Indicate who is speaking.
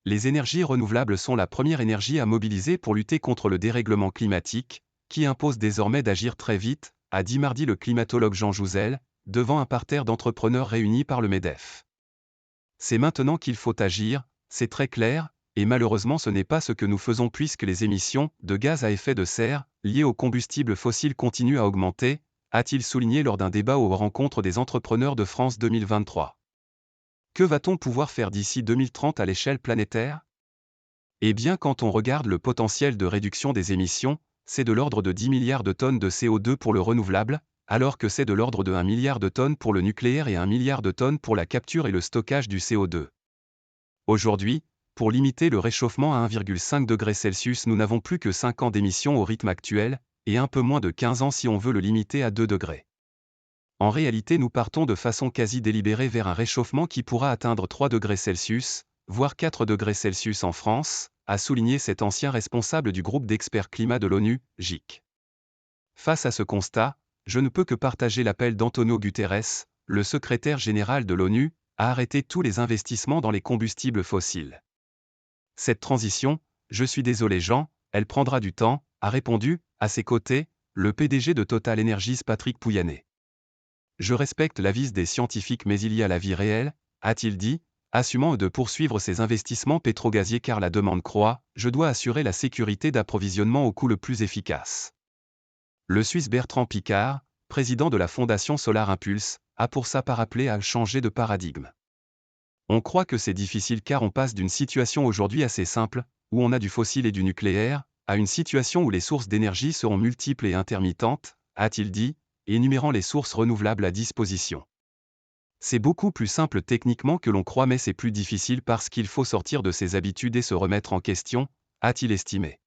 Speaker 1: Les énergies renouvelables sont la première énergie à mobiliser pour lutter contre le dérèglement climatique, qui impose désormais d'agir très vite, a dit mardi le climatologue Jean Jouzel, devant un parterre d'entrepreneurs réunis par le MEDEF. C'est maintenant qu'il faut agir, c'est très clair, et malheureusement ce n'est pas ce que nous faisons puisque les émissions de gaz à effet de serre, liées aux combustibles fossiles continuent à augmenter, a-t-il souligné lors d'un débat aux rencontres des entrepreneurs de France 2023. Que va-t-on pouvoir faire d'ici 2030 à l'échelle planétaire? Eh bien, quand on regarde le potentiel de réduction des émissions, c'est de l'ordre de 10 milliards de tonnes de CO2 pour le renouvelable, alors que c'est de l'ordre de 1 milliard de tonnes pour le nucléaire et 1 milliard de tonnes pour la capture et le stockage du CO2. Aujourd'hui, pour limiter le réchauffement à 1,5 degré Celsius, nous n'avons plus que 5 ans d'émissions au rythme actuel, et un peu moins de 15 ans si on veut le limiter à 2 degrés. En réalité, nous partons de façon quasi délibérée vers un réchauffement qui pourra atteindre 3 degrés Celsius, voire 4 degrés Celsius en France, a souligné cet ancien responsable du groupe d'experts climat de l'ONU, GIEC. Face à ce constat, je ne peux que partager l'appel d'Antonio Guterres, le secrétaire général de l'ONU, à arrêter tous les investissements dans les combustibles fossiles. Cette transition, je suis désolé Jean, elle prendra du temps, a répondu, à ses côtés, le PDG de Total Energies Patrick Pouyanné. Je respecte l'avis des scientifiques mais il y a la vie réelle, a-t-il dit, assumant de poursuivre ses investissements pétrogaziers car la demande croît, je dois assurer la sécurité d'approvisionnement au coût le plus efficace. Le Suisse Bertrand Piccard, président de la Fondation Solar Impulse, a pour sa part appelé à changer de paradigme. On croit que c'est difficile car on passe d'une situation aujourd'hui assez simple, où on a du fossile et du nucléaire, à une situation où les sources d'énergie seront multiples et intermittentes, a-t-il dit, énumérant les sources renouvelables à disposition. C'est beaucoup plus simple techniquement que l'on croit mais c'est plus difficile parce qu'il faut sortir de ses habitudes et se remettre en question, a-t-il estimé.